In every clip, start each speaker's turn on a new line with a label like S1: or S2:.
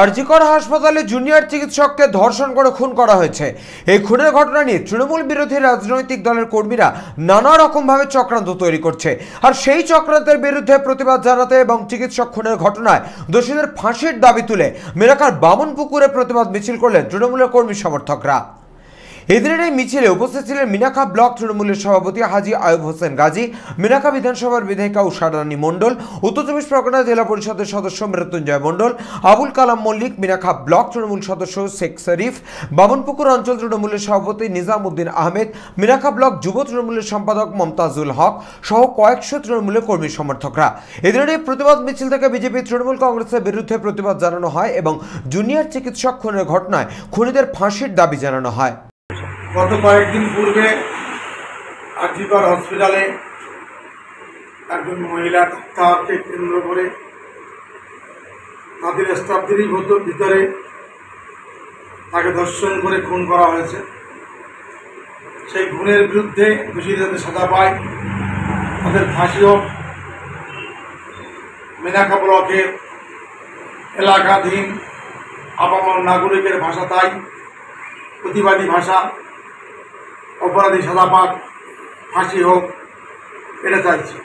S1: আরজিকর হাসপাতালে জুনিয়র চিকিৎসককে ধর্ষণ করে খুন করা হয়েছে। এই খুনের ঘটনা নিয়ে তৃণমূল বিরোধী রাজনৈতিক দলের কর্মীরা নানা রকমভাবে চক্রান্ত তৈরি করছে। আর সেই চক্রান্তের বিরুদ্ধে প্রতিবাদ জানাতে এবং চিকিৎসক খুনের ঘটনায় দোষীদের ফাঁসির দাবি তুলে মেরাকার বামনপুকুরে প্রতিবাদ মিছিল করলেন তৃণমূলের কর্মী সমর্থকরা। এদিনের এই মিছিলে উপস্থিত ছিলেন মিনাখা ব্লক তৃণমূলের সভাপতি হাজী আয়ুব হোসেন গাজী, মিনাখা বিধানসভার বিধায়িকা উষারানী মণ্ডল, উত্তর চব্বিশ পরগনা জেলা পরিষদের সদস্য মৃত্যুঞ্জয় মণ্ডল, আবুল কালাম মল্লিক, মিনাখা ব্লক তৃণমূল সদস্য শেখ শরীফ, বামনপুকুর অঞ্চল তৃণমূলের সভাপতি নিজামউদ্দিন আহমেদ, মিনাখা ব্লক যুব তৃণমূলের সম্পাদক মমতাজুল হক সহ কয়েকশো তৃণমূলের কর্মী সমর্থকরা। এদিনের এই প্রতিবাদ মিছিল থেকে বিজেপি তৃণমূল কংগ্রেসের বিরুদ্ধে প্রতিবাদ জানানো হয় এবং জুনিয়র চিকিৎসক খুনের ঘটনায় খুনিদের ফাঁসির দাবি জানানো হয়।
S2: গত কয়েকদিন পূর্বে আরজিকর হসপিটালে একজন মহিলা ডাক্তারকে কেন্দ্র করে তাদের স্টাফদেরই ভিতরে তাকে ধর্ষণ করে খুন করা হয়েছে। সেই খুনের বিরুদ্ধে দোষীদের সাজা পায়, তাদের ফাঁসি হোক। মিনাখা ব্লকের এলাকাধীন আপামর নাগরিকের ভাষা তাই, প্রতিবাদী ভাষা, অপরাধী সাজা পাক, ফাঁসি হোক, এটা চাইছি।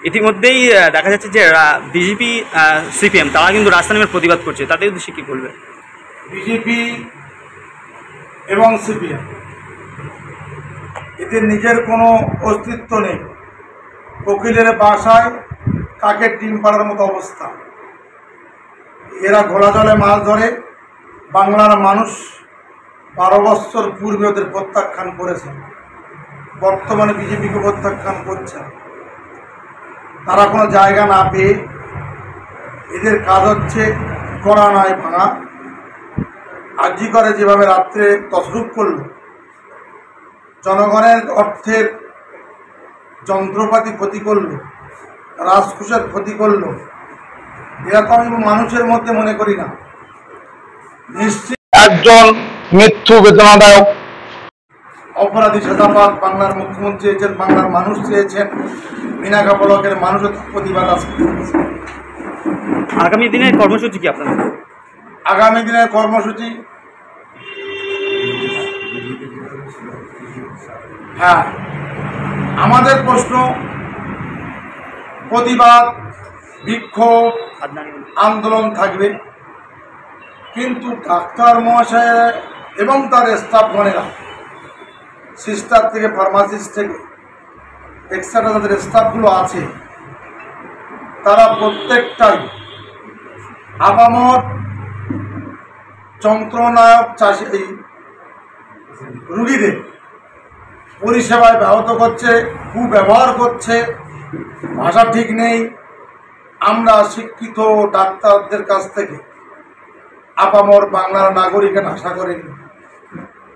S3: ইতিমধ্যেই দেখা যাচ্ছে যে বিজেপি সিপিএম তারা কিন্তু রাস্তা নেমে প্রতিবাদ করছে, তাতে উদ্দেশ্যে কী বলবে?
S2: বিজেপি এবং সিপিএম এদের নিজের কোনো অস্তিত্ব নেই। কোকিলের বাসায় কাকের ডিম পাড়ার মতো অবস্থা। এরা ঘোলা জলে মাছ ধরে। বাংলার মানুষ 12 বছর পূর্বে ওদের প্রত্যাখ্যান করেছে, বর্তমানে বিজেপিকে প্রত্যাখ্যান করছে। তারা কোনো জায়গা না পেয়ে এদের কাজ হচ্ছে করা নয় ভাঙা। আরজিকরে যেভাবে রাত্রে তছরূপ করল, জনগণের অর্থের যন্ত্রপাতি ক্ষতি করল, রাজকোষের ক্ষতি করল, এরকম আমি মানুষের মধ্যে মনে করি না। নিশ্চিত একজন মৃত্যু বেদনাদায়ক অপরাধী সাজা পাক বাংলার মুখ্যমন্ত্রী চেয়েছেন, বাংলার মানুষ চেয়েছেন, মিনাখা ব্লকের মানুষের প্রতিবাদ আছে।
S3: আগামী দিনের কর্মসূচি কি আপনার?
S2: আগামী দিনের কর্মসূচি, হ্যাঁ, আমাদের প্রশ্ন প্রতিবাদ, বিক্ষোভ, আন্দোলন থাকবে, কিন্তু ডাক্তার মহাশয় এবং তার স্টাফগণেরা, সিস্টার থেকে ফার্মাসিস্ট থেকে এক্সট্রা তাদের স্টাফগুলো আছে, তারা প্রত্যেকটাই আপামর যন্ত্রণায়ক চাষী রুগীদের পরিষেবায় ব্যাহত করছে, কুব্যবহার করছে, ভাষা ঠিক নেই। আমরা শিক্ষিত ডাক্তারদের কাছ থেকে আপামর বাংলার নাগরিকের আশা করিনি।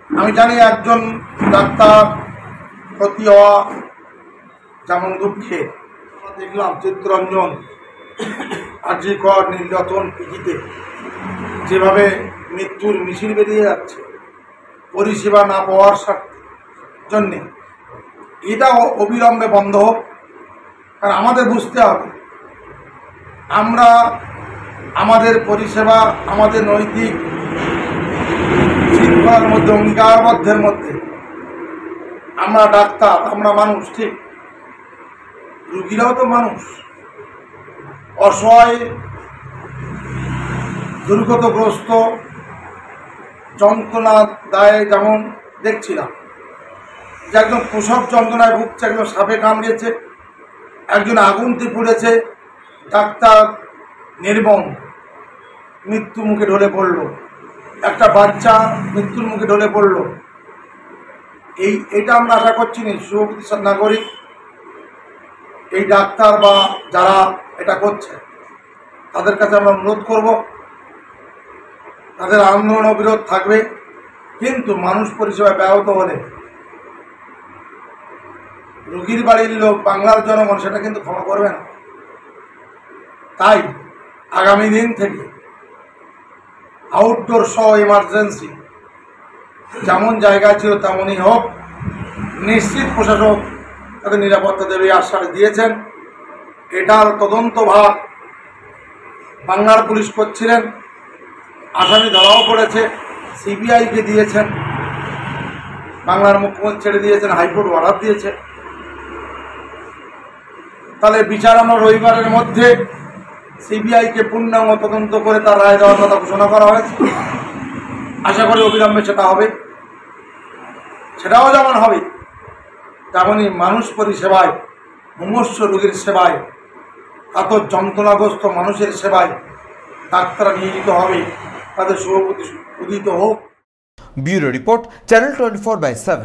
S2: আমি জানি একজন ডাক্তার ক্ষতি হওয়া যেমন দুঃখে। দেখলাম চিত্তরঞ্জন আরজিকর নির্যাতন পিজিতে যেভাবে মৃত্যুর মিছিল বেরিয়ে যাচ্ছে পরিষেবা না পাওয়ার জন্যে, এটা অবিলম্বে বন্ধ হোক। কারণ আমাদের বুঝতে হবে, আমরা আমাদের পরিষেবা, আমাদের নৈতিক শৃঙ্খলার মধ্যে, অঙ্গীকারবদ্ধের মধ্যে আমরা ডাক্তার, আমরা মানুষ, ঠিক, রুগীরাও তো মানুষ, অসহায়, দুর্গতগ্রস্ত, যন্ত্রণা দায়ে। যেমন দেখছিলাম যে একজন প্রসব যন্ত্রণায় ভুগছে, একজন সাপে কামড়িয়েছে, একজন আগুনতে পুড়েছে, ডাক্তার নির্মম মৃত্যু মুখে ঢলে পড়ল, একটা বাচ্চা মৃত্যুর মুখে ঢলে পড়ল। এটা আমরা আশা করছি না। সুপ্রতিষ্ঠিত নাগরিক, এই ডাক্তার বা যারা এটা করছে তাদের কাছে আমরা অনুরোধ করব, তাদের আন্দোলন ও বিরোধ থাকবে, কিন্তু মানুষ পরিষেবা ব্যাহত হলে রুগীর বাড়ির লোক, বাংলার জনগণ সেটা কিন্তু ক্ষমা করবে না। তাই আগামী দিন থেকে আউটডোর সহ ইমার্জেন্সি যেমন জায়গা ছিল তেমনই হোক। নিশ্চিত প্রশাসক তাদের নিরাপত্তা দেবে আশ্বাস দিয়েছেন। এটার তদন্তভার বাংলার পুলিশ করছিলেন, আসামি ধরাও পড়েছে, সিবিআইকে দিয়েছেন, বাংলার মুখ্যমন্ত্রী ছেড়ে দিয়েছেন, হাইকোর্ট অর্ডার দিয়েছে। তাহলে বিচার আমরা রবিবারের মধ্যে সিবিআইকে পূর্ণাঙ্গ তদন্ত করে তার রায় দেওয়ার কথা ঘোষণা করা হয়েছে। আশা করি অবিলম্বে সেটা হবে। সেটাও যেমন হবে, তেমনই মানুষ পরিষেবায়, মুমূর্ষ রোগীর সেবায়, কাতর যন্ত্রণাগ্রস্ত মানুষের সেবায় ডাক্তাররা নিয়োজিত হবে। তাদের শুভবুদ্ধি উদিত হোক।
S1: Bureau report, channel 24/7।